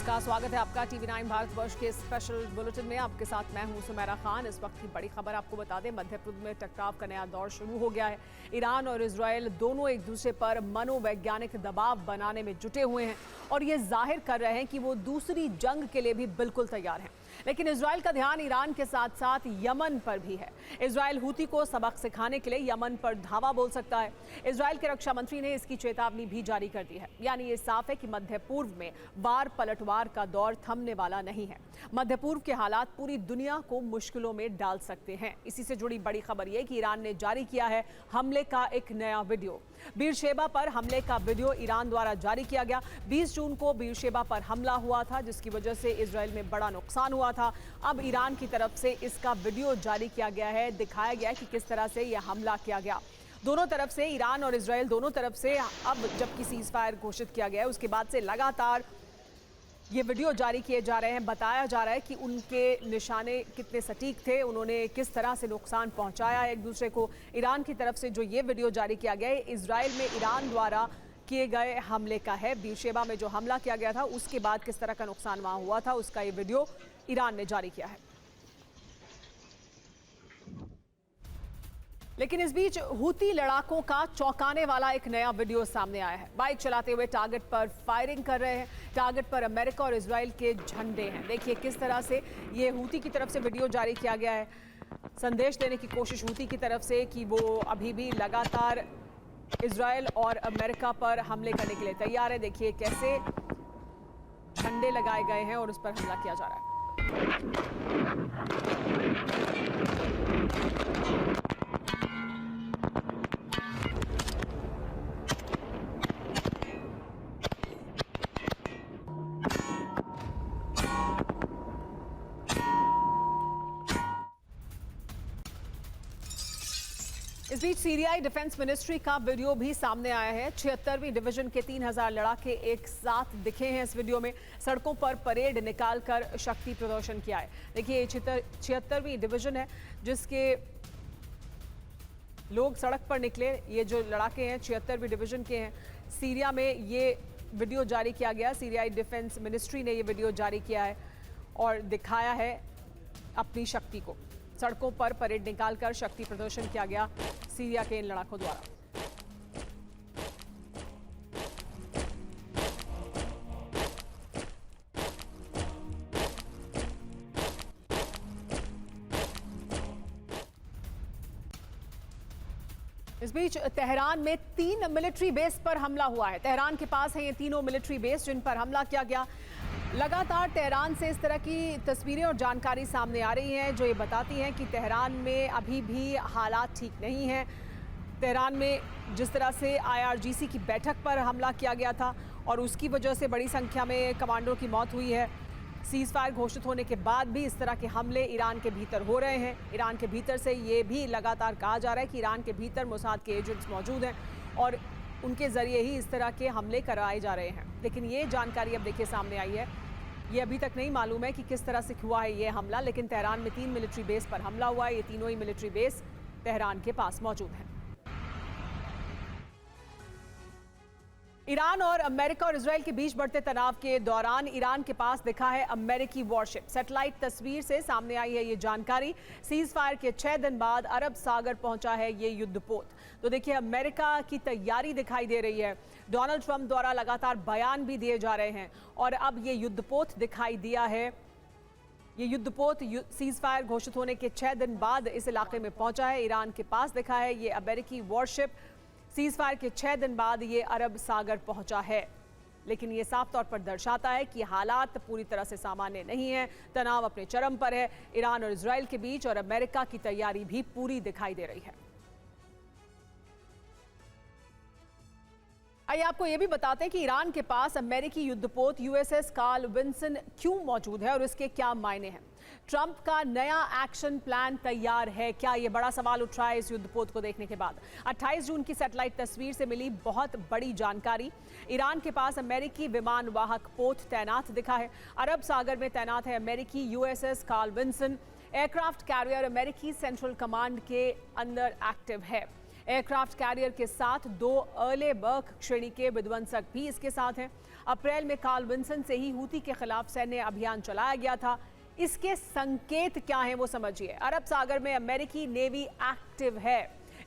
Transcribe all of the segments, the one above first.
नमस्कार, स्वागत है आपका TV9 भारतवर्ष के स्पेशल बुलेटिन में। आपके साथ मैं हूं सुमेरा खान। इस वक्त की बड़ी खबर आपको बता दें, मध्य पूर्व में टकराव का नया दौर शुरू हो गया है। ईरान और इजरायल दोनों एक दूसरे पर मनोवैज्ञानिक दबाव बनाने में जुटे हुए हैं और ये जाहिर कर रहे हैं कि वो दूसरी जंग के लिए भी बिल्कुल तैयार हैं। लेकिन इजरायल का ध्यान ईरान के साथ साथ यमन पर भी है। इजरायल हूती को सबक सिखाने के लिए यमन पर धावा बोल सकता है। इजरायल के रक्षा मंत्री ने इसकी चेतावनी भी जारी कर दी है। यानी ये साफ है कि मध्य पूर्व में वार पलटवार का दौर थमने वाला नहीं है। मध्य पूर्व के हालात पूरी दुनिया को मुश्किलों में डाल सकते हैं। इसी से जुड़ी बड़ी खबर यह कि ईरान ने जारी किया है हमले का एक नया वीडियो। बीरशेबा पर हमले का वीडियो ईरान द्वारा जारी किया गया। 20 जून को बीरशेबा पर हमला हुआ था, जिसकी वजह से इजरायल में बड़ा नुकसान हुआ था। अब ईरान की तरफ से इसका वीडियो जारी किया गया है। दिखाया गया है कि किस तरह से यह हमला किया गया। दोनों तरफ से, ईरान और इजरायल दोनों तरफ से, अब जबकि सीज फायर घोषित किया गया है उसके बाद से लगातार ये वीडियो जारी किए जा रहे हैं। बताया जा रहा है कि उनके निशाने कितने सटीक थे, उन्होंने किस तरह से नुकसान पहुंचाया एक दूसरे को। ईरान की तरफ से जो ये वीडियो जारी किया गया है, इजरायल में ईरान द्वारा किए गए हमले का है। बीरशेबा में जो हमला किया गया था उसके बाद किस तरह का नुकसान वहां हुआ था, उसका ये वीडियो ईरान ने जारी किया है। लेकिन इस बीच हूती लड़ाकों का चौंकाने वाला एक नया वीडियो सामने आया है। बाइक चलाते हुए टारगेट पर फायरिंग कर रहे हैं। टारगेट पर अमेरिका और इजरायल के झंडे हैं। देखिए किस तरह से ये हूती की तरफ से वीडियो जारी किया गया है। संदेश देने की कोशिश हूती की तरफ से कि वो अभी भी लगातार इजरायल और अमेरिका पर हमले करने के लिए तैयार है। देखिए कैसे झंडे लगाए गए हैं और उस पर हमला किया जा रहा है। इस बीच सीरियाई डिफेंस मिनिस्ट्री का वीडियो भी सामने आया है। 76वीं डिवीजन के 3000 लड़ाके एक साथ दिखे हैं इस वीडियो में। सड़कों पर परेड निकालकर शक्ति प्रदर्शन किया है। देखिए 76वीं डिवीजन है जिसके लोग सड़क पर निकले। ये जो लड़ाके हैं 76वीं डिवीजन के हैं। सीरिया में ये वीडियो जारी किया गया। सीरियाई डिफेंस मिनिस्ट्री ने ये वीडियो जारी किया है और दिखाया है अपनी शक्ति को। सड़कों पर परेड निकालकर शक्ति प्रदर्शन किया गया सीरिया के इन लड़ाकों द्वारा। इस बीच तेहरान में 3 मिलिट्री बेस पर हमला हुआ है। तेहरान के पास है ये तीनों मिलिट्री बेस जिन पर हमला किया गया। लगातार तेहरान से इस तरह की तस्वीरें और जानकारी सामने आ रही हैं जो ये बताती हैं कि तेहरान में अभी भी हालात ठीक नहीं हैं। तेहरान में जिस तरह से IRGC की बैठक पर हमला किया गया था और उसकी वजह से बड़ी संख्या में कमांडों की मौत हुई है। सीज फायर घोषित होने के बाद भी इस तरह के हमले ईरान के भीतर हो रहे हैं। ईरान के भीतर से ये भी लगातार कहा जा रहा है कि ईरान के भीतर मोसाद के एजेंट्स मौजूद हैं और उनके जरिए ही इस तरह के हमले कराए जा रहे हैं। लेकिन ये जानकारी अब देखिए सामने आई है। ये अभी तक नहीं मालूम है कि किस तरह से हुआ है ये हमला, लेकिन तेहरान में 3 मिलिट्री बेस पर हमला हुआ है। ये तीनों ही मिलिट्री बेस तेहरान के पास मौजूद हैं। ईरान और अमेरिका और इजरायल के बीच बढ़ते तनाव के दौरान ईरान के पास दिखा है अमेरिकी वॉरशिप। सैटेलाइट तस्वीर से सामने आई है ये जानकारी। सीज फायर के 6 दिन बाद अरब सागर पहुंचा है ये युद्धपोत। तो देखिए अमेरिका की तैयारी दिखाई दे रही है। डोनाल्ड ट्रंप द्वारा लगातार बयान भी दिए जा रहे हैं और अब ये युद्धपोत दिखाई दिया है। ये युद्धपोत सीज फायर घोषित होने के 6 दिन बाद इस इलाके में पहुंचा है। ईरान के पास दिखा है ये अमेरिकी वॉरशिप। सीज फायर के 6 दिन बाद ये अरब सागर पहुंचा है। लेकिन ये साफ तौर पर दर्शाता है कि हालात पूरी तरह से सामान्य नहीं है। तनाव अपने चरम पर है। ईरान और इजरायल के बीच और अमेरिका की तैयारी भी पूरी दिखाई दे रही है। आइए आपको यह भी बताते हैं कि ईरान के पास अमेरिकी युद्धपोत USS कार्ल विंसन क्यों मौजूद है और इसके क्या मायने हैं। ट्रंप का नया एक्शन प्लान तैयार है क्या, ये बड़ा सवाल उठ रहा है इस युद्धपोत को देखने के बाद। 28 जून की सैटेलाइट तस्वीर से मिली बहुत बड़ी जानकारी। ईरान के पास अमेरिकी विमान वाहक पोत तैनात दिखा है। अरब सागर में तैनात है अमेरिकी USS Carl Vinson. Aircraft carrier अमेरिकी सेंट्रल कमांड के अंदर एक्टिव है। एयरक्राफ्ट कैरियर के साथ 2 अर्लेबर्ग श्रेणी के विध्वंसक भी इसके साथ हैं। अप्रैल में कार्ल विंसन से ही हूती के खिलाफ सैन्य अभियान चलाया गया था। इसके संकेत क्या हैं वो समझिए। अरब सागर में अमेरिकी नेवी एक्टिव है।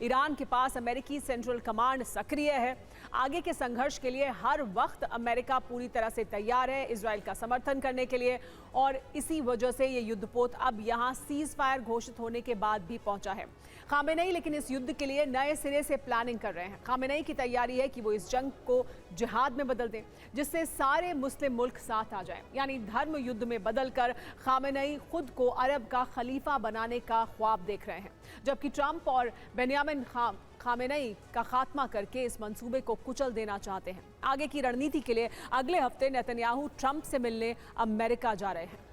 ईरान के पास अमेरिकी सेंट्रल कमांड सक्रिय है। आगे के संघर्ष के लिए हर वक्त अमेरिका पूरी तरह से तैयार है इजराइल का समर्थन करने के लिए, और इसी वजह से ये युद्धपोत अब यहाँ सीज फायर घोषित होने के बाद भी पहुंचा है। खामेनेई लेकिन इस युद्ध के लिए नए सिरे से प्लानिंग कर रहे हैं। खामेनेई की तैयारी है कि वो इस जंग को जिहाद में बदल दें, जिससे सारे मुस्लिम मुल्क साथ आ जाएं। यानी धर्म युद्ध में बदलकर खामेनेई खुद को अरब का खलीफा बनाने का ख्वाब देख रहे हैं, जबकि ट्रंप और बेंजामिन खामेनेई का खात्मा करके इस मंसूबे को कुचल देना चाहते हैं। आगे की रणनीति के लिए अगले हफ्ते नेतन्याहू ट्रंप से मिलने अमेरिका जा रहे हैं।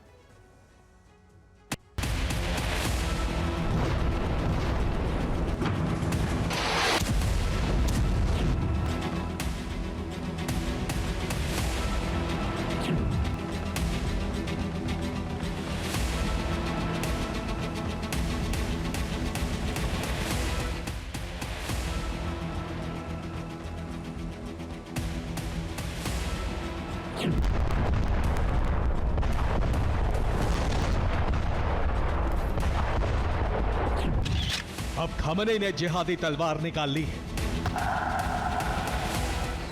अब खामेनेई ने जिहादी तलवार निकाल ली है।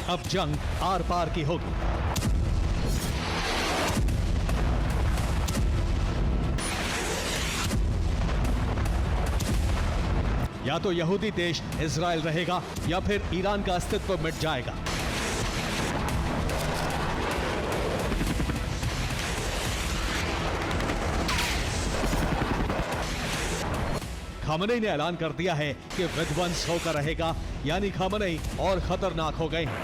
अब जंग आर पार की होगी। या तो यहूदी देश इजराइल रहेगा या फिर ईरान का अस्तित्व मिट जाएगा। खामेनेई ने ऐलान कर दिया है कि विध्वंस होकर रहेगा, यानी खामेनेई और खतरनाक हो गए हैं।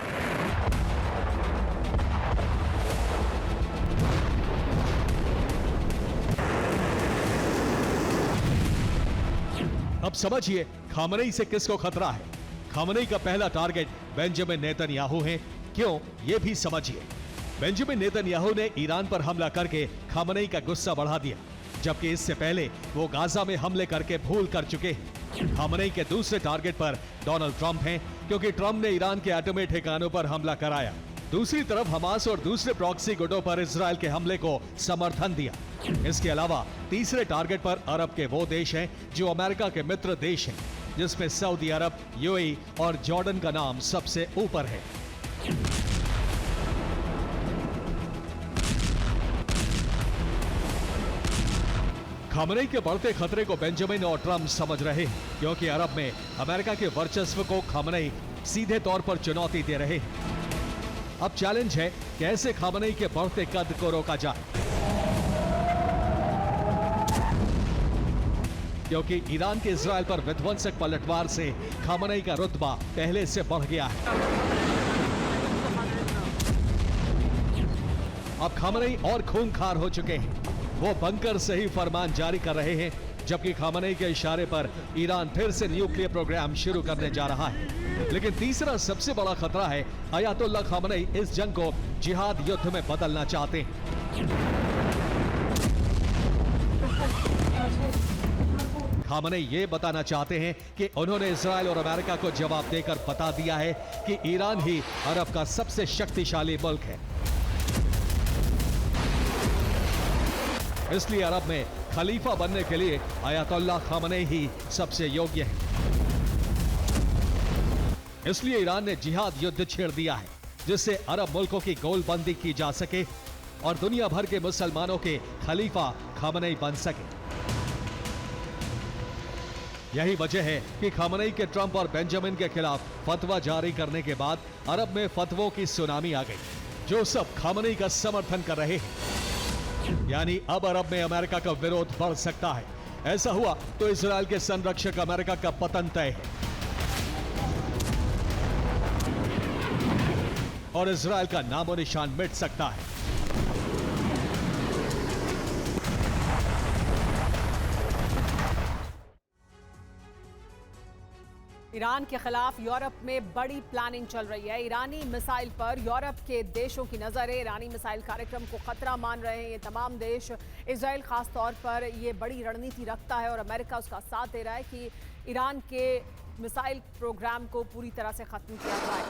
अब समझिए खामेनेई से किसको खतरा है। खामेनेई का पहला टारगेट बेंजामिन नेतन्याहू है। क्यों, यह भी समझिए। बेंजामिन नेतन्याहू ने ईरान पर हमला करके खामेनेई का गुस्सा बढ़ा दिया, जबकि इससे पहले वो गाजा में हमले करके भूल कर चुके हैं। खामेनेई के दूसरे टारगेट पर डोनाल्ड ट्रंप हैं, क्योंकि ट्रंप ने ईरान के एटमी ठिकानों पर हमला कराया। दूसरी तरफ हमास और दूसरे प्रॉक्सी गुटों पर इजराइल के हमले को समर्थन दिया। इसके अलावा तीसरे टारगेट पर अरब के वो देश हैं जो अमेरिका के मित्र देश हैं, जिसमें सऊदी अरब, यूएई और जॉर्डन का नाम सबसे ऊपर है। खामेनेई के बढ़ते खतरे को बेंजामिन और ट्रंप समझ रहे हैं, क्योंकि अरब में अमेरिका के वर्चस्व को खामेनेई सीधे तौर पर चुनौती दे रहे हैं। अब चैलेंज है कैसे खामेनेई के बढ़ते कद को रोका जाए, क्योंकि ईरान के इजराइल पर विध्वंसक पलटवार से खामेनेई का रुतबा पहले से बढ़ गया है। अब खामेनेई और खूंखार हो चुके हैं। वो बंकर से ही फरमान जारी कर रहे हैं, जबकि खामेनेई के इशारे पर ईरान फिर से न्यूक्लियर प्रोग्राम शुरू करने जा रहा है। लेकिन तीसरा सबसे बड़ा खतरा है अयातुल्लाह खामेनेई इस जंग को जिहाद युद्ध में बदलना चाहते हैं। खामेनेई ये बताना चाहते हैं कि उन्होंने इजराइल और अमेरिका को जवाब देकर बता दिया है कि ईरान ही अरब का सबसे शक्तिशाली मुल्क है। इसलिए अरब में खलीफा बनने के लिए अयातुल्लाह खामेनेई ही सबसे योग्य है। इसलिए ईरान ने जिहाद युद्ध छेड़ दिया है, जिससे अरब मुल्कों की गोलबंदी की जा सके और दुनिया भर के मुसलमानों के खलीफा खामेनेई बन सके। यही वजह है कि खामेनेई के ट्रंप और बेंजामिन के खिलाफ फतवा जारी करने के बाद अरब में फतवों की सुनामी आ गई, जो सब खामेनेई का समर्थन कर रहे हैं। यानी अब अरब में अमेरिका का विरोध बढ़ सकता है। ऐसा हुआ तो इजराइल के संरक्षक अमेरिका का पतन तय है और इजराइल का नामो निशान मिट सकता है। ईरान के खिलाफ यूरोप में बड़ी प्लानिंग चल रही है। ईरानी मिसाइल पर यूरोप के देशों की नजर है। ईरानी मिसाइल कार्यक्रम को खतरा मान रहे हैं ये तमाम देश। इजराइल खास तौर पर ये बड़ी रणनीति रखता है और अमेरिका उसका साथ दे रहा है कि ईरान के मिसाइल प्रोग्राम को पूरी तरह से खत्म किया जाए।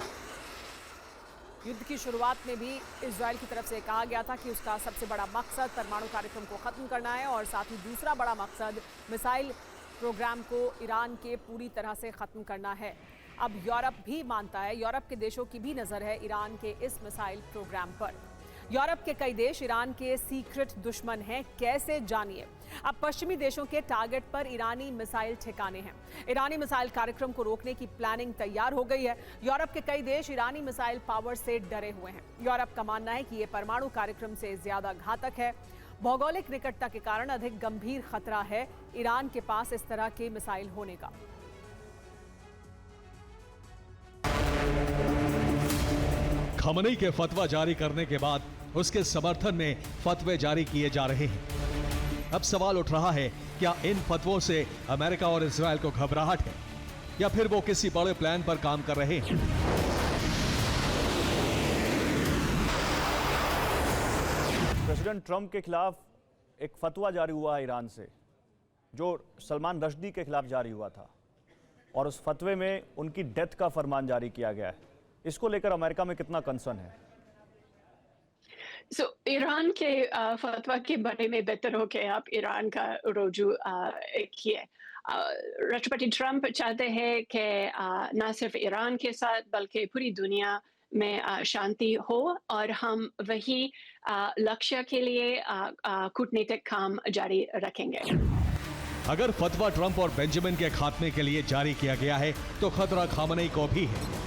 युद्ध की शुरुआत में भी इजरायल की तरफ से कहा गया था कि उसका सबसे बड़ा मकसद परमाणु कार्यक्रम को खत्म करना है और साथ ही दूसरा बड़ा मकसद मिसाइल प्रोग्राम को ईरान के पूरी तरह से खत्म करना है। अब यूरोप भी मानता है, यूरोप के देशों की भी नजर है ईरान के इस मिसाइल प्रोग्राम पर। यूरोप के कई देश ईरान के सीक्रेट दुश्मन हैं, कैसे जानिए। अब पश्चिमी देशों के टारगेट पर ईरानी मिसाइल ठिकाने हैं। ईरानी मिसाइल कार्यक्रम को रोकने की प्लानिंग तैयार हो गई है। यूरोप के कई देश ईरानी मिसाइल पावर से डरे हुए हैं। यूरोप का मानना है कि ये परमाणु कार्यक्रम से ज्यादा घातक है। भौगोलिक निकटता के कारण अधिक गंभीर खतरा है ईरान के पास इस तरह के मिसाइल होने का। खमनेई के फतवा जारी करने के बाद उसके समर्थन में फतवे जारी किए जा रहे हैं। अब सवाल उठ रहा है, क्या इन फतवों से अमेरिका और इजरायल को घबराहट है या फिर वो किसी बड़े प्लान पर काम कर रहे हैं? प्रेसिडेंट ट्रंप के खिलाफ एक फतवा जारी हुआ है ईरान से, जो सलमान रश्दी के खिलाफ जारी हुआ था, और उस फतवे में उनकी डेथ का फरमान जारी किया गया है। इसको लेकर अमेरिका में कितना कंसर्न है? ईरान के फतवा के बारे में बेहतर हो कि आप ईरान का रुजू किए। राष्ट्रपति ट्रंप चाहते हैं कि न सिर्फ ईरान के साथ बल्कि पूरी दुनिया में शांति हो और हम वही लक्ष्य के लिए कूटनीतिक काम जारी रखेंगे। अगर फतवा ट्रंप और बेंजामिन के खात्मे के लिए जारी किया गया है तो खतरा खामनेई को भी है,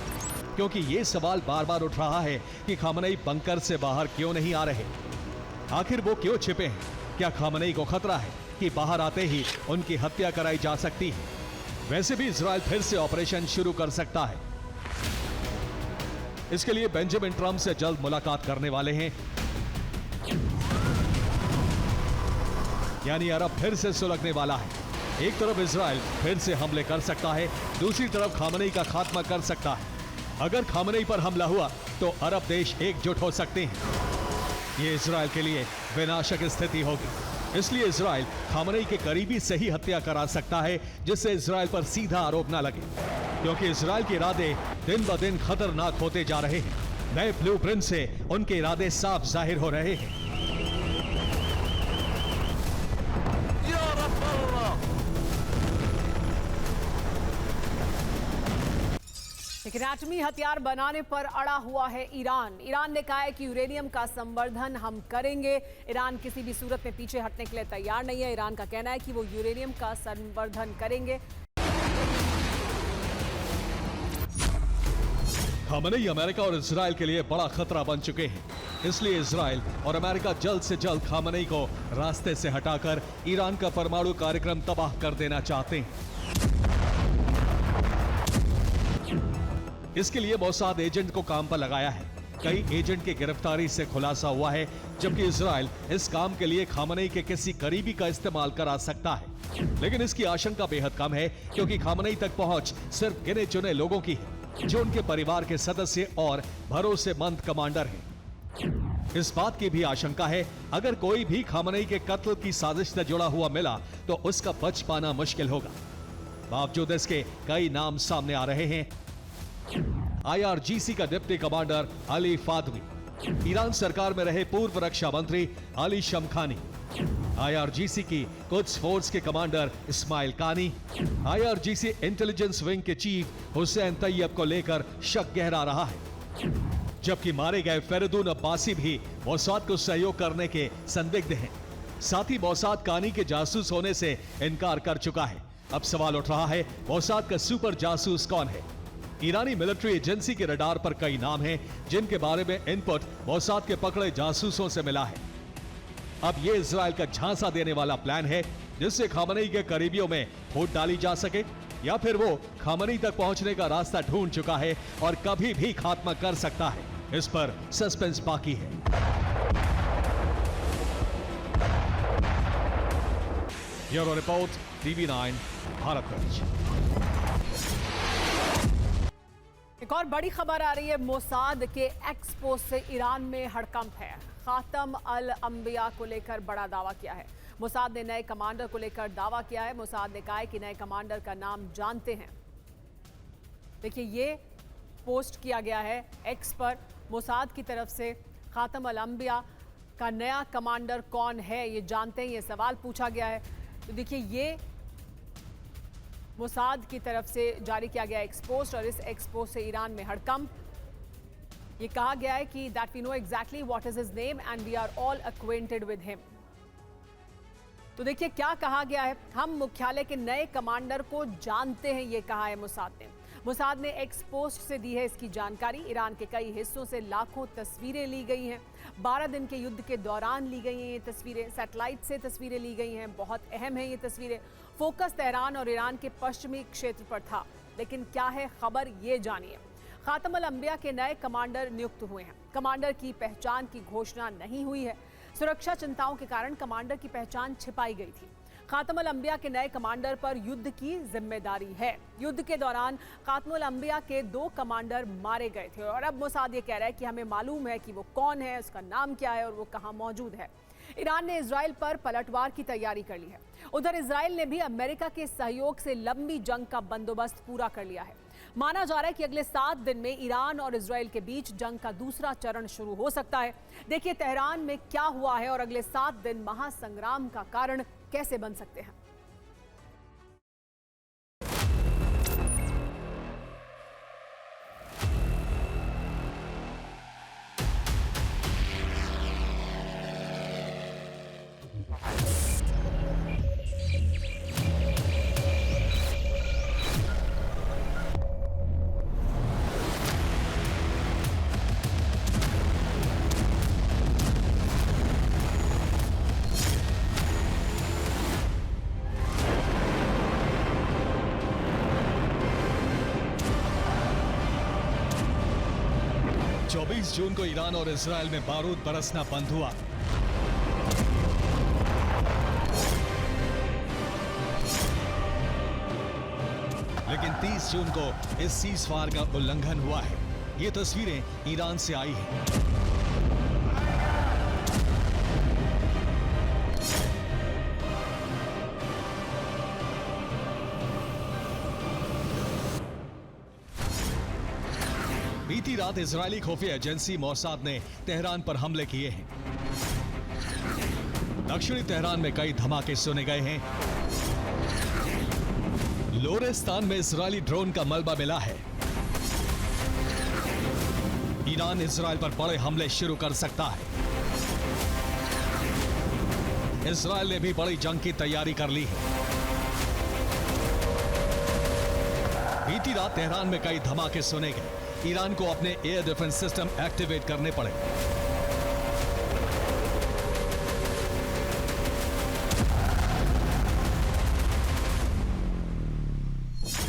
क्योंकि ये सवाल बार बार उठ रहा है कि खामनेई बंकर से बाहर क्यों नहीं आ रहे। आखिर वो क्यों छिपे हैं? क्या खामनेई को खतरा है कि बाहर आते ही उनकी हत्या कराई जा सकती है? वैसे भी इजरायल फिर से ऑपरेशन शुरू कर सकता है। इसके लिए बेंजामिन ट्रंप से जल्द मुलाकात करने वाले हैं। यानी अरब फिर से सुलगने वाला है। एक तरफ इजरायल फिर से हमले कर सकता है, दूसरी तरफ खामनेई का खात्मा कर सकता है। अगर खामनेई पर हमला हुआ तो अरब देश एकजुट हो सकते हैं। ये इजरायल के लिए विनाशक स्थिति होगी। इसलिए इजरायल खामनेई के करीबी से ही हत्या करा सकता है, जिससे इजरायल पर सीधा आरोप न लगे, क्योंकि इजरायल के इरादे दिन ब दिन खतरनाक होते जा रहे हैं। नए ब्लूप्रिंट से उनके इरादे साफ जाहिर हो रहे हैं। लेकिन एटमी हथियार बनाने पर अड़ा हुआ है ईरान। ईरान ने कहा है कि यूरेनियम का संवर्धन हम करेंगे। ईरान किसी भी सूरत में पीछे हटने के लिए तैयार नहीं है। ईरान का कहना है कि वो यूरेनियम का संवर्धन करेंगे। खामनेई अमेरिका और इजरायल के लिए बड़ा खतरा बन चुके हैं। इसलिए इजरायल और अमेरिका जल्द से जल्द खामनेई को रास्ते से हटाकर ईरान का परमाणु कार्यक्रम तबाह कर देना चाहते हैं। इसके लिए मोसाद एजेंट को काम पर लगाया है। कई एजेंट की गिरफ्तारी से खुलासा हुआ है, जबकि इजरायल इस काम के लिए खामनेई के किसी करीबी का इस्तेमाल करा सकता है। लेकिन इसकी आशंका बेहद कम है, क्योंकि खामनेई तक पहुंच सिर्फ गिने चुने लोगों की है, जो उनके परिवार के सदस्य और भरोसेमंद कमांडर हैं। इस बात की भी आशंका है, अगर कोई भी खामनेई के कत्ल की साजिश से जुड़ा हुआ मिला तो उसका बच पाना मुश्किल होगा। बावजूद इसके कई नाम सामने आ रहे हैं। IRGC का डिप्टी कमांडर अली फादवी, ईरान सरकार में रहे पूर्व रक्षा मंत्री अली शमखानी, IRGC की कुद्स फोर्स के कमांडर इस्माइल कानी, IRGC इंटेलिजेंस विंग के चीफ हुसैन तैयब को लेकर शक गहरा रहा है। जबकि मारे गए फेरदून अब्बासी भी मोसाद को सहयोग करने के संदिग्ध हैं। साथ ही मोसाद कानी के जासूस होने से इनकार कर चुका है। अब सवाल उठ रहा है, मोसाद का सुपर जासूस कौन है? ईरानी मिलिट्री एजेंसी के रडार पर कई नाम हैं, जिनके बारे में इनपुट मोसाद के पकड़े जासूसों से मिला है। अब ये इजरायल का झांसा देने वाला प्लान है, जिससे खामनेई के करीबियों में फूट डाली जा सके, या फिर वो खामनेई तक पहुंचने का रास्ता ढूंढ चुका है और कभी भी खात्मा कर सकता है। इस पर सस्पेंस बाकी है। Bureau report, TV9 Bharatvarsh. एक और बड़ी खबर आ रही है, मोसाद के एक्सपोज से ईरान में हड़कंप है। खातम अल अंबिया को लेकर बड़ा दावा किया है। मोसाद ने नए कमांडर को लेकर दावा किया है। मोसाद ने कहा है कि नए कमांडर का नाम जानते हैं। देखिए, ये पोस्ट किया गया है एक्स पर मोसाद की तरफ से खातम अल अंबिया का नया कमांडर कौन है ये जानते हैं, ये सवाल पूछा गया है। तो देखिए ये मोसाद की तरफ से जारी किया गया एक्सपोस्ट और इस एक्सपोस्ट से ईरान में हड़कंप। ये कहा गया है कि that we know exactly what is his name and we are all acquainted with him. तो देखिए क्या कहा गया है, हम मुख्यालय के नए कमांडर को जानते हैं, ये कहा है मोसाद ने। मोसाद ने एक्सपोस्ट से दी है इसकी जानकारी। ईरान के कई हिस्सों से लाखों तस्वीरें ली गई हैं। 12 दिन के युद्ध के दौरान ली गई हैं ये तस्वीरें, सैटेलाइट से तस्वीरें ली गई हैं। बहुत अहम है ये तस्वीरें। फोकस तेहरान और ईरान के पश्चिमी क्षेत्र पर था, लेकिन क्या है खबर ये जानिए। खातम अल अंबिया के नए कमांडर नियुक्त हुए हैं। कमांडर की पहचान की घोषणा नहीं हुई है। सुरक्षा चिंताओं के कारण कमांडर की पहचान छिपाई गई थी। खातम अल अंबिया के नए कमांडर पर युद्ध की जिम्मेदारी है। युद्ध के दौरान खातम अल अंबिया के 2 कमांडर मारे गए थे और अब मोसाद ये कह रहा है कि हमें मालूम है कि वो कौन है, उसका नाम क्या है और वो कहाँ मौजूद है। ईरान ने इजराइल पर पलटवार की तैयारी कर ली है। उधर इजराइल ने भी अमेरिका के सहयोग से लंबी जंग का बंदोबस्त पूरा कर लिया है। माना जा रहा है कि अगले 7 दिन में ईरान और इजराइल के बीच जंग का दूसरा चरण शुरू हो सकता है। देखिए तेहरान में क्या हुआ है और अगले 7 दिन महासंग्राम का कारण कैसे बन सकते हैं। जून को ईरान और इजराइल में बारूद बरसना बंद हुआ। लेकिन 30 जून को इस सीज़फायर का उल्लंघन हुआ है। ये तस्वीरें ईरान से आई हैं। बीती रात इजरायली खुफिया एजेंसी मोसाद ने तेहरान पर हमले किए हैं। दक्षिणी तेहरान में कई धमाके सुने गए हैं। लोरेस्तान में इजरायली ड्रोन का मलबा मिला है। ईरान इजराइल पर बड़े हमले शुरू कर सकता है। इजराइल ने भी बड़ी जंग की तैयारी कर ली है। बीती रात तेहरान में कई धमाके सुने गए। ईरान को अपने एयर डिफेंस सिस्टम एक्टिवेट करने पड़े।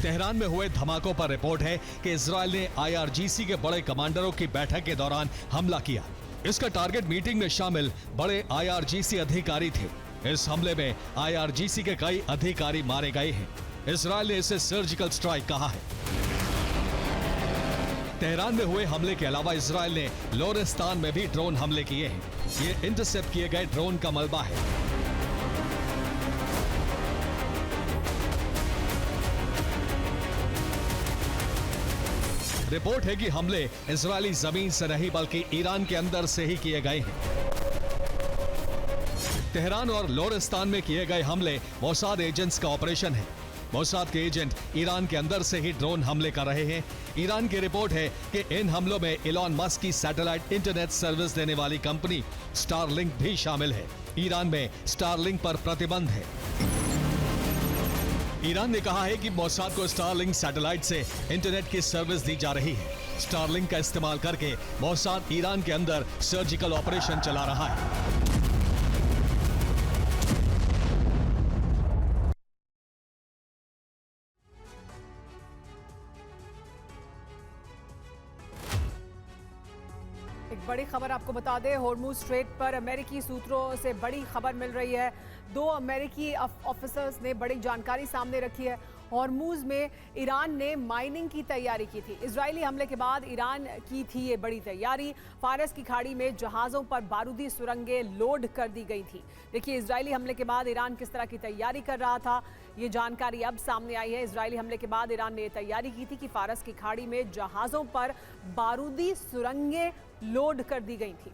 तेहरान में हुए धमाकों पर रिपोर्ट है कि इजराइल ने आईआरजीसी के बड़े कमांडरों की बैठक के दौरान हमला किया। इसका टारगेट मीटिंग में शामिल बड़े आईआरजीसी अधिकारी थे। इस हमले में आईआरजीसी के कई अधिकारी मारे गए हैं। इजराइल ने इसे सर्जिकल स्ट्राइक कहा है। तेहरान में हुए हमले के अलावा इजराइल ने लोरेस्तान में भी ड्रोन हमले किए हैं। ये इंटरसेप्ट किए गए ड्रोन का मलबा है। रिपोर्ट है कि हमले इजरायली जमीन से नहीं बल्कि ईरान के अंदर से ही किए गए हैं। तेहरान और लोरेस्तान में किए गए हमले मोसाद एजेंट्स का ऑपरेशन है। मोसाद के एजेंट ईरान के अंदर से ही ड्रोन हमले कर रहे हैं। ईरान की रिपोर्ट है कि इन हमलों में इलॉन मस्क की सैटेलाइट इंटरनेट सर्विस देने वाली कंपनी स्टारलिंक भी शामिल है। ईरान में स्टारलिंक पर प्रतिबंध है। ईरान ने कहा है कि मोसाद को स्टारलिंक सैटेलाइट से इंटरनेट की सर्विस दी जा रही है। स्टारलिंक का इस्तेमाल करके मोसाद ईरान के अंदर सर्जिकल ऑपरेशन चला रहा है। एक बड़ी खबर आपको बता दें, होर्मुज स्ट्रेट पर अमेरिकी सूत्रों से बड़ी खबर मिल रही है। 2 अमेरिकी ऑफिसर्स ने बड़ी जानकारी सामने रखी है। हॉर्मूज में ईरान ने माइनिंग की तैयारी की थी। इजरायली हमले के बाद ईरान की थी ये बड़ी तैयारी। फारस की खाड़ी में जहाज़ों पर बारूदी सुरंगें लोड कर दी गई थी। देखिए इजरायली हमले के बाद ईरान किस तरह की तैयारी कर रहा था, ये जानकारी अब सामने आई है। इजरायली हमले के बाद ईरान ने ये तैयारी की थी कि फारस की खाड़ी में जहाज़ों पर बारूदी सुरंगें लोड कर दी गई थी।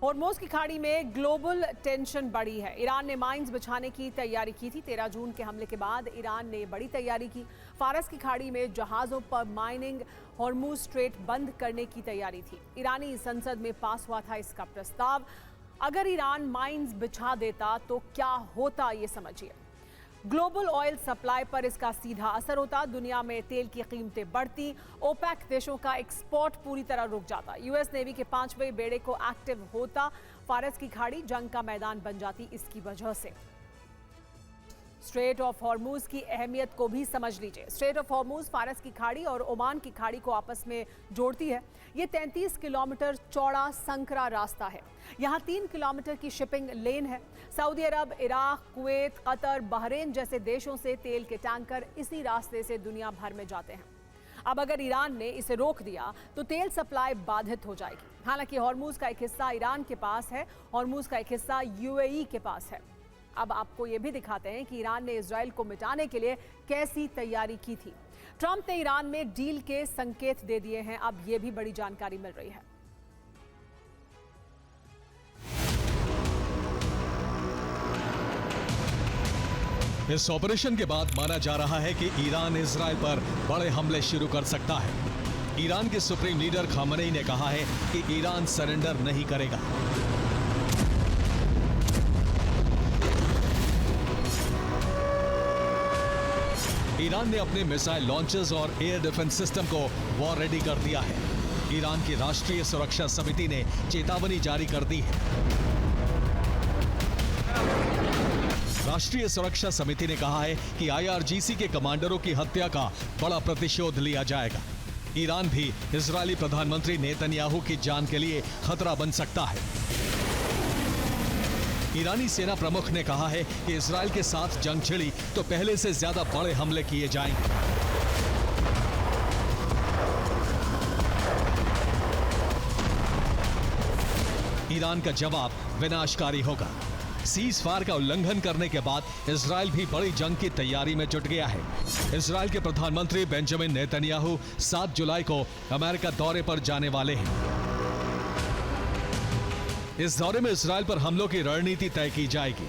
हॉर्मोज की खाड़ी में ग्लोबल टेंशन बढ़ी है। ईरान ने माइंस बिछाने की तैयारी की थी। 13 जून के हमले के बाद ईरान ने बड़ी तैयारी की। फारस की खाड़ी में जहाज़ों पर माइनिंग, हॉर्मूज स्ट्रेट बंद करने की तैयारी थी। ईरानी संसद में पास हुआ था इसका प्रस्ताव। अगर ईरान माइंस बिछा देता तो क्या होता, ये समझिए। ग्लोबल ऑयल सप्लाई पर इसका सीधा असर होता। दुनिया में तेल की कीमतें बढ़ती। ओपेक देशों का एक्सपोर्ट पूरी तरह रुक जाता। यूएस नेवी के 5वें बेड़े को एक्टिव होता। फारस की खाड़ी जंग का मैदान बन जाती इसकी वजह से। स्ट्रेट ऑफ हॉर्मूज की अहमियत को भी समझ लीजिए। स्ट्रेट ऑफ हॉर्मूज फारस की खाड़ी और ओमान की खाड़ी को आपस में जोड़ती है। ये 33 किलोमीटर चौड़ा संकरा रास्ता है। यहाँ 3 किलोमीटर की शिपिंग लेन है। सऊदी अरब, इराक, कुवैत, कतर, बहरीन जैसे देशों से तेल के टैंकर इसी रास्ते से दुनिया भर में जाते हैं। अब अगर ईरान ने इसे रोक दिया तो तेल सप्लाई बाधित हो जाएगी। हालांकि हॉर्मूज का एक हिस्सा ईरान के पास है, हॉर्मूज का एक हिस्सा यूएई के पास है। अब आपको ये भी दिखाते हैं कि ईरान ने इजराइल को मिटाने के लिए कैसी तैयारी की थी। ट्रंप ने ईरान में डील के संकेत दे दिए हैं। अब ये भी बड़ी जानकारी मिल रही है। इस ऑपरेशन के बाद माना जा रहा है कि ईरान इजराइल पर बड़े हमले शुरू कर सकता है। ईरान के सुप्रीम लीडर खामनेई ने कहा है कि ईरान सरेंडर नहीं करेगा। ईरान ने अपने मिसाइल लॉन्चर्स और एयर डिफेंस सिस्टम को वॉर रेडी कर दिया है। ईरान की राष्ट्रीय सुरक्षा समिति ने चेतावनी जारी कर दी है। राष्ट्रीय सुरक्षा समिति ने कहा है कि आईआरजीसी के कमांडरों की हत्या का बड़ा प्रतिशोध लिया जाएगा। ईरान भी इजरायली प्रधानमंत्री नेतन्याहू की जान के लिए खतरा बन सकता है। ईरानी सेना प्रमुख ने कहा है कि इजराइल के साथ जंग छिड़ी तो पहले से ज्यादा बड़े हमले किए जाएंगे। ईरान का जवाब विनाशकारी होगा। सीज फायर का उल्लंघन करने के बाद इजराइल भी बड़ी जंग की तैयारी में जुट गया है। इजराइल के प्रधानमंत्री बेंजामिन नेतन्याहू 7 जुलाई को अमेरिका दौरे पर जाने वाले हैं। इस दौरे में इजराइल पर हमलों की रणनीति तय की जाएगी।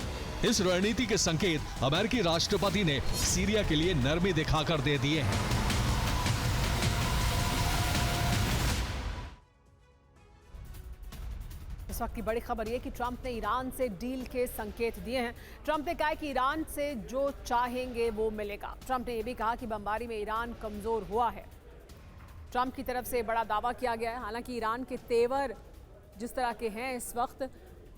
इस रणनीति के संकेत अमेरिकी राष्ट्रपति ने सीरिया के लिए नरमी दिखाकर दे दिए हैं। इस वक्त की बड़ी खबर यह कि ट्रंप ने ईरान से डील के संकेत दिए हैं। ट्रंप ने कहा कि ईरान से जो चाहेंगे वो मिलेगा। ट्रंप ने यह भी कहा कि बमबारी में ईरान कमजोर हुआ है। ट्रंप की तरफ से बड़ा दावा किया गया है। हालांकि ईरान के तेवर जिस तरह के हैं इस वक्त,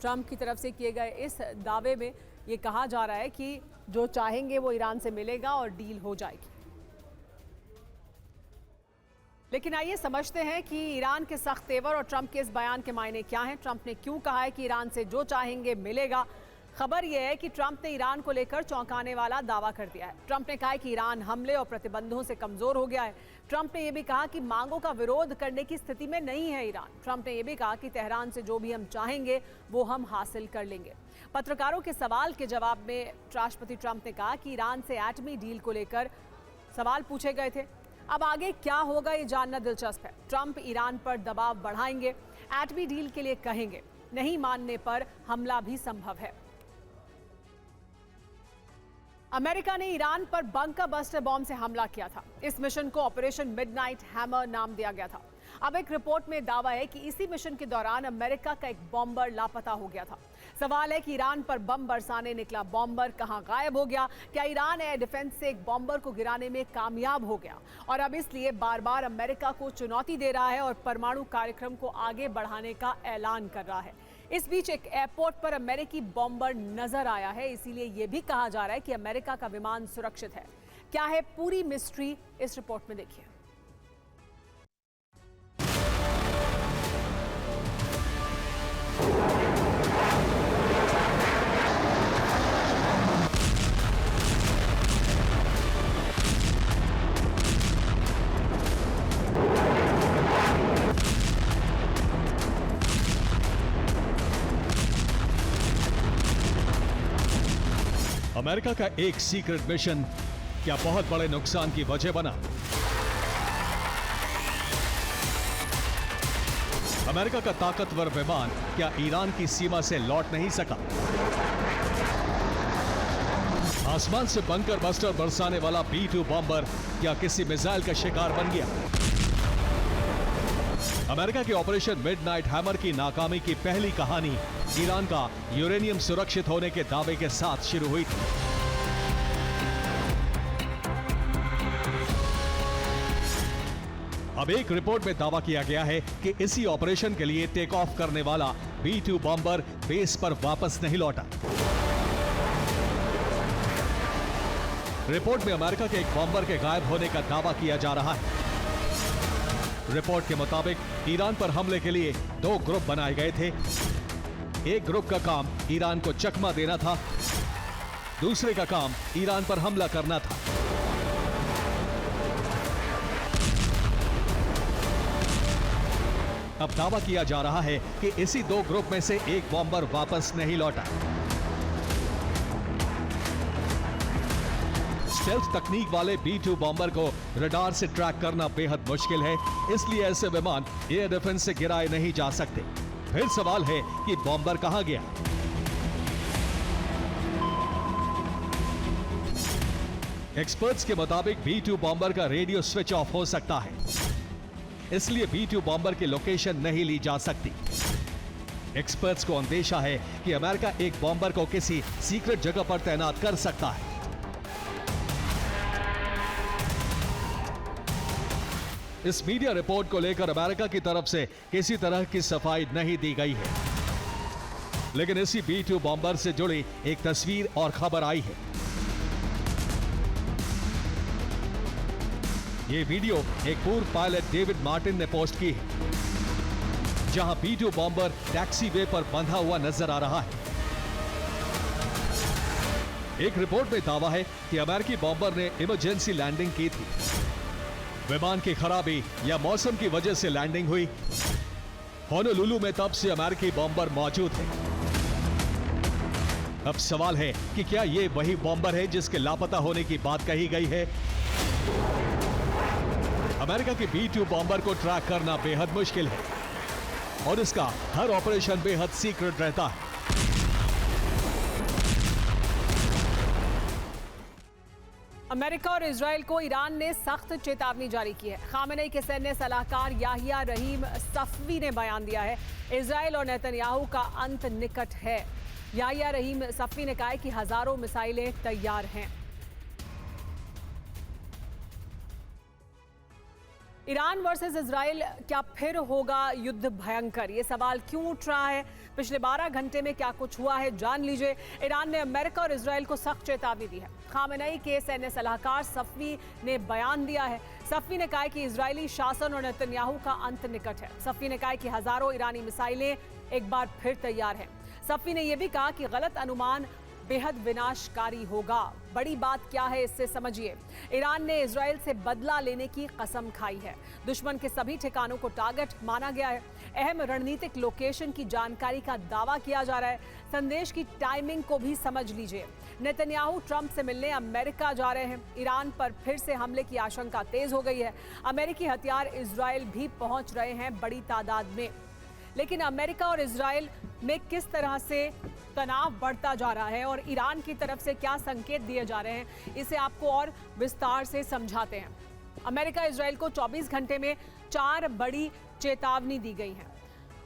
ट्रंप की तरफ से किए गए इस दावे में ये कहा जा रहा है कि जो चाहेंगे वो ईरान से मिलेगा और डील हो जाएगी। लेकिन आइए समझते हैं कि ईरान के सख्त तेवर और ट्रंप के इस बयान के मायने क्या हैं। ट्रंप ने क्यों कहा है कि ईरान से जो चाहेंगे मिलेगा। खबर यह है कि ट्रंप ने ईरान को लेकर चौंकाने वाला दावा कर दिया है। ट्रंप ने कहा है कि ईरान हमले और प्रतिबंधों से कमजोर हो गया है। ट्रंप ने यह भी कहा कि मांगों का विरोध करने की स्थिति में नहीं है ईरान। ट्रंप ने यह भी कहा कि तेहरान से जो भी हम चाहेंगे वो हम हासिल कर लेंगे। पत्रकारों के सवाल के जवाब में राष्ट्रपति ट्रंप ने कहा कि ईरान से एटमी डील को लेकर सवाल पूछे गए थे। अब आगे क्या होगा ये जानना दिलचस्प है। ट्रंप ईरान पर दबाव बढ़ाएंगे, एटमी डील के लिए कहेंगे, नहीं मानने पर हमला भी संभव है। अमेरिका ने ईरान पर बंकर बस्टर बॉम्ब से हमला किया था। इस मिशन को ऑपरेशन मिडनाइट हैमर नाम दिया गया था। अब एक रिपोर्ट में दावा है कि इसी मिशन के दौरान अमेरिका का एक बॉम्बर लापता हो गया था। सवाल है कि ईरान पर बम बरसाने निकला बॉम्बर कहां गायब हो गया। क्या ईरान एयर डिफेंस से एक बॉम्बर को गिराने में कामयाब हो गया और अब इसलिए बार बार अमेरिका को चुनौती दे रहा है और परमाणु कार्यक्रम को आगे बढ़ाने का ऐलान कर रहा है। इस बीच एक एयरपोर्ट पर अमेरिकी बॉम्बर नजर आया है, इसीलिए यह भी कहा जा रहा है कि अमेरिका का विमान सुरक्षित है। क्या है पूरी मिस्ट्री, इस रिपोर्ट में देखिए। अमेरिका का एक सीक्रेट मिशन क्या बहुत बड़े नुकसान की वजह बना? अमेरिका का ताकतवर विमान क्या ईरान की सीमा से लौट नहीं सका? आसमान से बंकर बस्टर बरसाने वाला B-2 बॉम्बर क्या किसी मिसाइल का शिकार बन गया? अमेरिका के ऑपरेशन मिडनाइट हैमर की नाकामी की पहली कहानी ईरान का यूरेनियम सुरक्षित होने के दावे के साथ शुरू हुई थी। अब एक रिपोर्ट में दावा किया गया है कि इसी ऑपरेशन के लिए टेक ऑफ करने वाला B-2 बॉम्बर बेस पर वापस नहीं लौटा। रिपोर्ट में अमेरिका के एक बॉम्बर के गायब होने का दावा किया जा रहा है। रिपोर्ट के मुताबिक ईरान पर हमले के लिए 2 ग्रुप बनाए गए थे। एक ग्रुप का काम ईरान को चकमा देना था, दूसरे का काम ईरान पर हमला करना था। अब दावा किया जा रहा है कि इसी 2 ग्रुप में से एक बॉम्बर वापस नहीं लौटा। स्टेल्थ तकनीक वाले B-2 बॉम्बर को रडार से ट्रैक करना बेहद मुश्किल है, इसलिए ऐसे विमान एयर डिफेंस से गिराए नहीं जा सकते। फिर सवाल है कि बॉम्बर कहां गया? एक्सपर्ट्स के मुताबिक B-2 बॉम्बर का रेडियो स्विच ऑफ हो सकता है, इसलिए B-2 बॉम्बर की लोकेशन नहीं ली जा सकती। एक्सपर्ट्स को अंदेशा है कि अमेरिका एक बॉम्बर को किसी सीक्रेट जगह पर तैनात कर सकता है। इस मीडिया रिपोर्ट को लेकर अमेरिका की तरफ से किसी तरह की सफाई नहीं दी गई है, लेकिन इसी B-2 बॉम्बर से जुड़ी एक तस्वीर और खबर आई है। ये वीडियो एक पूर्व पायलट डेविड मार्टिन ने पोस्ट की है, जहां B-2 बॉम्बर टैक्सी वे पर बंधा हुआ नजर आ रहा है। एक रिपोर्ट में दावा है कि अमेरिकी बॉम्बर ने इमरजेंसी लैंडिंग की थी। विमान की खराबी या मौसम की वजह से लैंडिंग हुई। होनोलुलु में तब से अमेरिकी बॉम्बर मौजूद है। अब सवाल है कि क्या यह वही बॉम्बर है जिसके लापता होने की बात कही गई है? अमेरिका के B-2 बॉम्बर को ट्रैक करना बेहद मुश्किल है और इसका हर ऑपरेशन बेहद सीक्रेट रहता है। अमेरिका और इजराइल को ईरान ने सख्त चेतावनी जारी की है। खामेनेई के सैन्य सलाहकार याहिया रहीम सफवी ने बयान दिया है, इजराइल और नेतन्याहू का अंत निकट है। याहिया रहीम सफवी ने कहा है कि हजारों मिसाइलें तैयार हैं। ईरान वर्सेस इजराइल क्या फिर होगा युद्ध भयंकर? ये सवाल क्यों उठ रहा है? पिछले 12 घंटे में क्या कुछ हुआ है, जान लीजिए। ईरान ने अमेरिका और इजराइल को सख्त चेतावनी दी है। खामेनेई के सैन्य सलाहकार सफवी ने बयान दिया है। सफवी ने कहा है कि इजरायली शासन और नेतन्याहू का अंत निकट है। सफवी ने कहा है कि हजारों ईरानी मिसाइलें एक बार फिर तैयार हैं। सफवी ने यह भी कहा कि गलत अनुमान बेहद विनाशकारी होगा। बड़ी बात क्या है, इससे समझिए। ईरान ने इजराइल से बदला लेने की कसम खाई है। दुश्मन के सभी ठिकानों को टारगेट माना गया है। अहम रणनीतिक लोकेशन की जानकारी का दावा किया जा रहा है। संदेश की टाइमिंग को भी समझ लीजिए। नेतन्याहू ट्रंप से मिलने अमेरिका जा रहे हैं। ईरान पर फिर से हमले की आशंका तेज हो गई है। अमेरिकी हथियार इजराइल भी पहुंच रहे हैं बड़ी तादाद में। लेकिन अमेरिका और इजराइल में किस तरह से तनाव बढ़ता जा रहा है और ईरान की तरफ से क्या संकेत दिए जा रहे हैं, इसे आपको और विस्तार से समझाते हैं। अमेरिका इजराइल को 24 घंटे में 4 बड़ी चेतावनी दी गई है।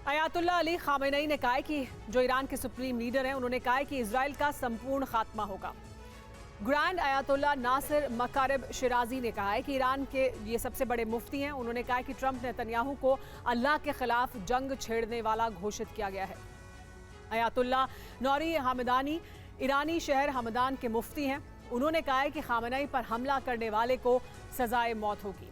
अयातुल्ला अली खामेनेई ने कहा है कि जो ईरान के सुप्रीम लीडर हैं, उन्होंने कहा है कि इजराइल का संपूर्ण खात्मा होगा। ग्रैंड अयातुल्ला नासिर मकारिब शिराजी ने कहा है कि ईरान के ये सबसे बड़े मुफ्ती हैं। उन्होंने कहा है कि ट्रंप नेतन्याहू को अल्लाह के खिलाफ जंग छेड़ने वाला घोषित किया गया है। अयातुल्ला नौरी हमदानी ईरानी शहर हमदान के मुफ्ती हैं। उन्होंने कहा है कि खामेनेई पर हमला करने वाले को सजाए मौत होगी।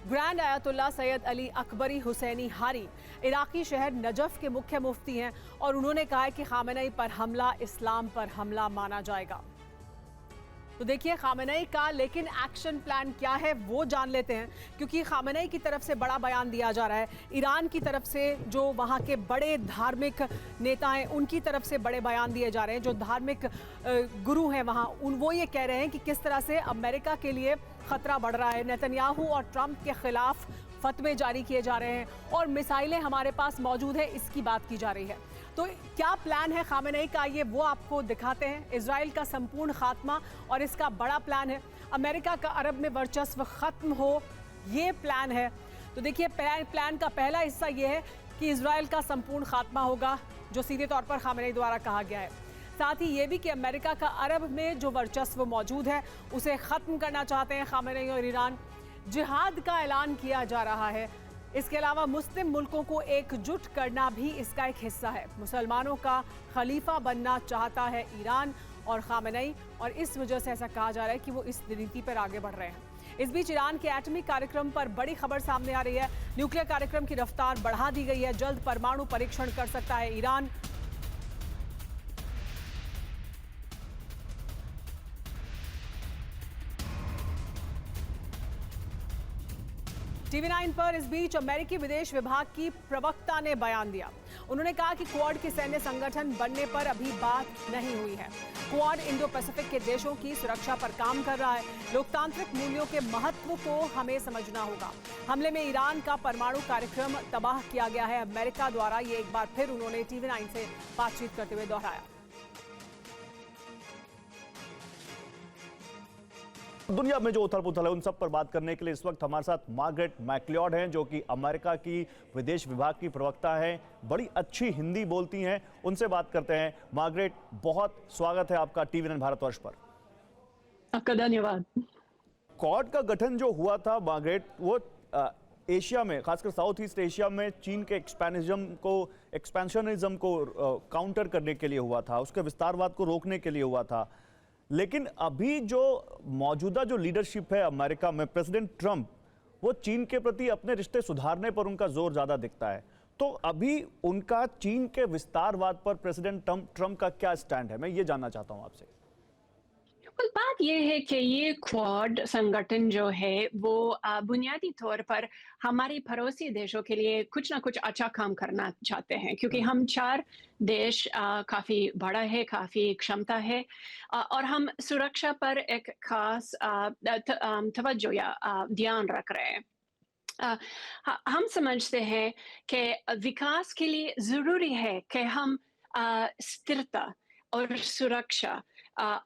ग्रैंड अयातुल्ला सैयद अली अकबरी हुसैनी हारी इराकी शहर नजफ के मुख्य मुफ्ती हैं और उन्होंने कहा है कि खामेनेई पर हमला इस्लाम पर हमला माना जाएगा। तो देखिए खामेनेई का लेकिन एक्शन प्लान क्या है वो जान लेते हैं, क्योंकि खामेनेई की तरफ से बड़ा बयान दिया जा रहा है। ईरान की तरफ से जो वहाँ के बड़े धार्मिक नेता हैं उनकी तरफ से बड़े बयान दिए जा रहे हैं। जो धार्मिक गुरु हैं वहाँ वो ये कह रहे हैं कि किस तरह से अमेरिका के लिए खतरा बढ़ रहा है। नेतन्याहू और ट्रंप के खिलाफ फतवे जारी किए जा रहे हैं और मिसाइलें हमारे पास मौजूद है, इसकी बात की जा रही है। तो क्या प्लान है खामेनेई का, ये वो आपको दिखाते हैं। इजराइल का संपूर्ण खात्मा और इसका बड़ा प्लान है। अमेरिका का अरब में वर्चस्व खत्म हो, ये प्लान है। तो देखिए प्लान का पहला हिस्सा ये है कि इजराइल का संपूर्ण खात्मा होगा, जो सीधे तौर पर खामेनेई द्वारा कहा गया है। साथ ही ये भी कि अमेरिका का अरब में जो वर्चस्व मौजूद है उसे खत्म करना चाहते हैं खामेनेई और ईरान। जिहाद का ऐलान किया जा रहा है। इसके अलावा मुस्लिम मुल्कों को एकजुट करना भी इसका एक हिस्सा है। मुसलमानों का खलीफा बनना चाहता है ईरान और खामेनेई, और इस वजह से ऐसा कहा जा रहा है कि वो इस नीति पर आगे बढ़ रहे हैं। इस बीच ईरान के एटमी कार्यक्रम पर बड़ी खबर सामने आ रही है। न्यूक्लियर कार्यक्रम की रफ्तार बढ़ा दी गई है। जल्द परमाणु परीक्षण कर सकता है ईरान। TV9 पर इस बीच अमेरिकी विदेश विभाग की प्रवक्ता ने बयान दिया। उन्होंने कहा कि क्वाड के सैन्य संगठन बनने पर अभी बात नहीं हुई है। क्वाड इंडो पैसिफिक के देशों की सुरक्षा पर काम कर रहा है। लोकतांत्रिक मूल्यों के महत्व को हमें समझना होगा। हमले में ईरान का परमाणु कार्यक्रम तबाह किया गया है अमेरिका द्वारा। ये एक बार फिर उन्होंने TV9 से बातचीत करते हुए दोहराया। दुनिया में जो उथल पुथल है उन सब पर बात करने के लिए इस वक्त हमारे साथ मार्गरेट मैक्लियोड हैं, जो कि अमेरिका की विदेश विभाग की प्रवक्ता हैं, बड़ी अच्छी हिंदी बोलती हैं। उनसे बात करते हैं। मार्गरेट, बहुत स्वागत है आपका TV9 भारतवर्ष पर। आपका धन्यवाद। क्वाड का गठन जो हुआ था मार्गरेट, वो एशिया में, खासकर साउथ ईस्ट एशिया में चीन के एक्सपेंशनिज्म को काउंटर करने के लिए हुआ था, उसके विस्तारवाद को रोकने के लिए हुआ था। लेकिन अभी जो मौजूदा जो लीडरशिप है अमेरिका में, प्रेसिडेंट ट्रंप, वो चीन के प्रति अपने रिश्ते सुधारने पर उनका जोर ज्यादा दिखता है। तो अभी उनका चीन के विस्तारवाद पर प्रेसिडेंट ट्रंप का क्या स्टैंड है, मैं ये जानना चाहता हूं आपसे। बात यह है कि ये क्वाड संगठन जो है वो बुनियादी तौर पर हमारे पड़ोसी देशों के लिए कुछ ना कुछ अच्छा काम करना चाहते हैं, क्योंकि हम 4 देश काफ़ी बड़ा है, काफ़ी क्षमता है, और हम सुरक्षा पर एक खास तवज्जो या ध्यान रख रहे हैं। हम समझते हैं कि विकास के लिए ज़रूरी है कि हम स्थिरता और सुरक्षा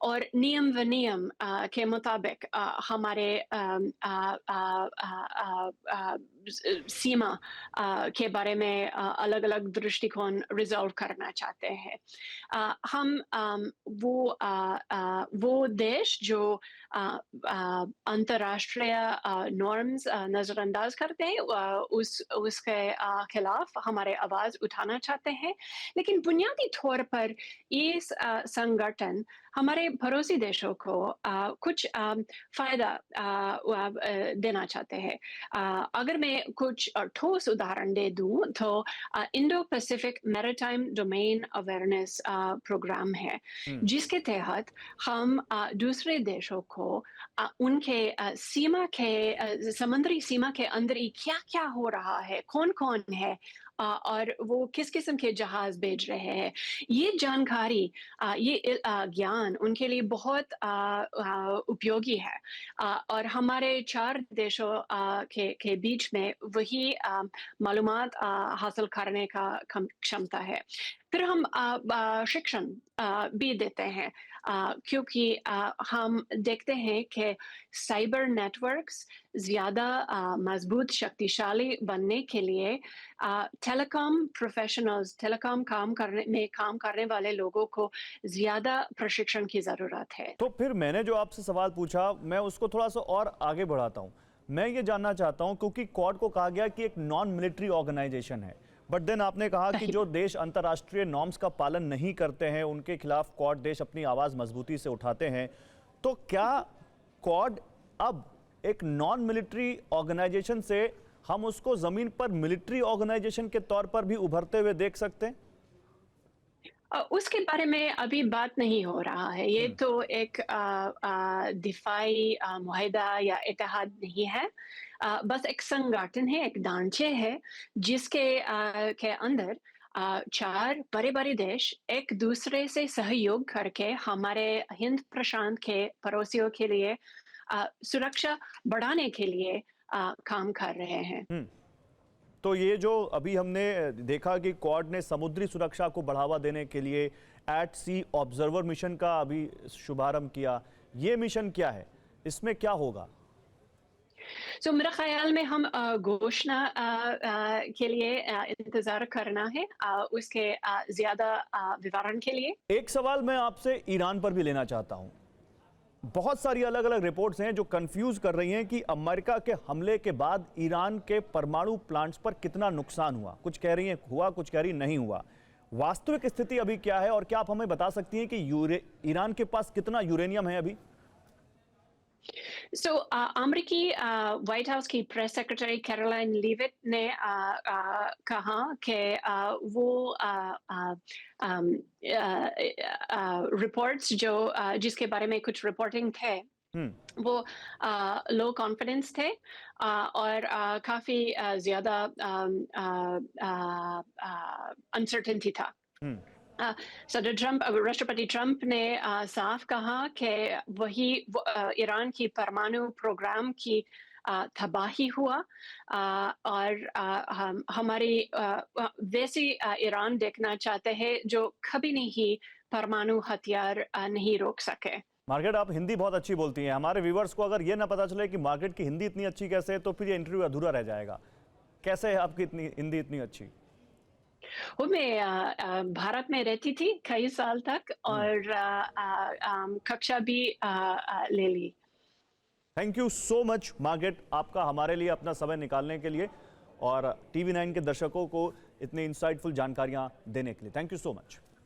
और नियम विनियम के मुताबिक हमारे सीमा के बारे में अलग अलग दृष्टिकोण रिजॉल्व करना चाहते हैं। हम वो देश जो अंतर्राष्ट्रीय नॉर्म्स नज़रअंदाज करते हैं उसके खिलाफ हमारे आवाज़ उठाना चाहते हैं। लेकिन बुनियादी तौर पर इस संगठन हमारे पड़ोसी देशों को कुछ फ़ायदा देना चाहते हैं। अगर मैं कुछ ठोस उदाहरण दे दूं तो Indo Pacific maritime domain awareness program है, जिसके तहत हम दूसरे देशों को उनके सीमा के समुद्री सीमा के अंदर ही क्या क्या हो रहा है, कौन कौन है और वो किस किस्म के जहाज भेज रहे हैं, ये जानकारी, ये ज्ञान उनके लिए बहुत उपयोगी है। और हमारे 4 देशों के बीच में वही मालूमात हासिल करने का क्षमता है। फिर हम शिक्षण भी देते हैं, क्योंकि हम देखते हैं कि साइबर नेटवर्क्स ज़्यादा मजबूत शक्तिशाली बनने के लिए टेलीकॉम प्रोफेशनल्स, टेलीकॉम काम करने वाले लोगों को ज़्यादा प्रशिक्षण की ज़रूरत है। तो फिर मैंने जो आपसे सवाल पूछा, मैं उसको थोड़ा सा और आगे बढ़ाता हूँ। मैं ये जानना चाहता हूँ, क्योंकि क्वाड को कहा गया कि एक नॉन मिलिट्री ऑर्गेनाइजेशन है, बट देन आपने कहा कि जो देश अंतर्राष्ट्रीय नॉर्म्स का पालन नहीं करते हैं उनके खिलाफ क्वाड देश अपनी आवाज़ मजबूती से उठाते हैं। तो क्या क्वाड अब एक नॉन मिलिट्री ऑर्गेनाइजेशन से हम उसको ज़मीन पर मिलिट्री ऑर्गेनाइजेशन के तौर पर भी उभरते हुए देख सकते हैं? उसके बारे में अभी बात नहीं हो रहा है। ये तो एक दिफाई मुआहदा या इत्तेहाद नहीं है। बस एक संगठन है, एक ढांचे है जिसके के अंदर 4 बड़े-बड़े देश एक दूसरे से सहयोग करके हमारे हिंद प्रशांत के पड़ोसियों के लिए सुरक्षा बढ़ाने के लिए काम कर रहे हैं। तो ये जो अभी हमने देखा कि क्वाड ने समुद्री सुरक्षा को बढ़ावा देने के लिए एट सी ऑब्जर्वर मिशन का अभी शुभारंभ किया, ये मिशन क्या है, इसमें क्या होगा? तो मेरा ख्याल में हम घोषणा के लिए इंतजार करना है, उसके ज्यादा विवरण के लिए। एक सवाल मैं आपसे ईरान पर भी लेना चाहता हूं। बहुत सारी अलग अलग रिपोर्ट्स हैं जो कंफ्यूज कर रही हैं कि अमेरिका के हमले के बाद ईरान के परमाणु प्लांट्स पर कितना नुकसान हुआ। कुछ कह रही हैं हुआ, कुछ कह रही नहीं हुआ। वास्तविक स्थिति अभी क्या है और क्या आप हमें बता सकती हैं कि ईरान के पास कितना यूरेनियम है अभी? अमेरिकी व्हाइट हाउस की प्रेस सेक्रेटरी कैरोलाइन लीविट ने कहा कि वो रिपोर्ट्स जिसके बारे में कुछ रिपोर्टिंग थे वो लो कॉन्फिडेंस थे और काफी ज्यादा अनसर्टेनिटी था। सदर ट्रंप, राष्ट्रपति ट्रंप ने साफ कहा कि ईरान की परमाणु प्रोग्राम की तबाही हुआ और हमारी वैसी ईरान देखना चाहते हैं जो कभी नहीं परमाणु हथियार नहीं रोक सके। मार्केट, आप हिंदी बहुत अच्छी बोलती हैं। हमारे व्यूवर्स को अगर ये ना पता चले कि मार्केट की हिंदी इतनी अच्छी कैसे है तो फिर ये इंटरव्यू अधूरा रह जाएगा। कैसे है आपकी हिंदी इतनी अच्छी? वो मैं भारत में रहती थी कई साल तक और कक्षा भी ले ली। Thank you so much Margaret, आपका हमारे लिए अपना समय निकालने के लिए और TV9 के दर्शकों को इतनी इंसाइटफुल जानकारियां देने के लिए। Thank you so much.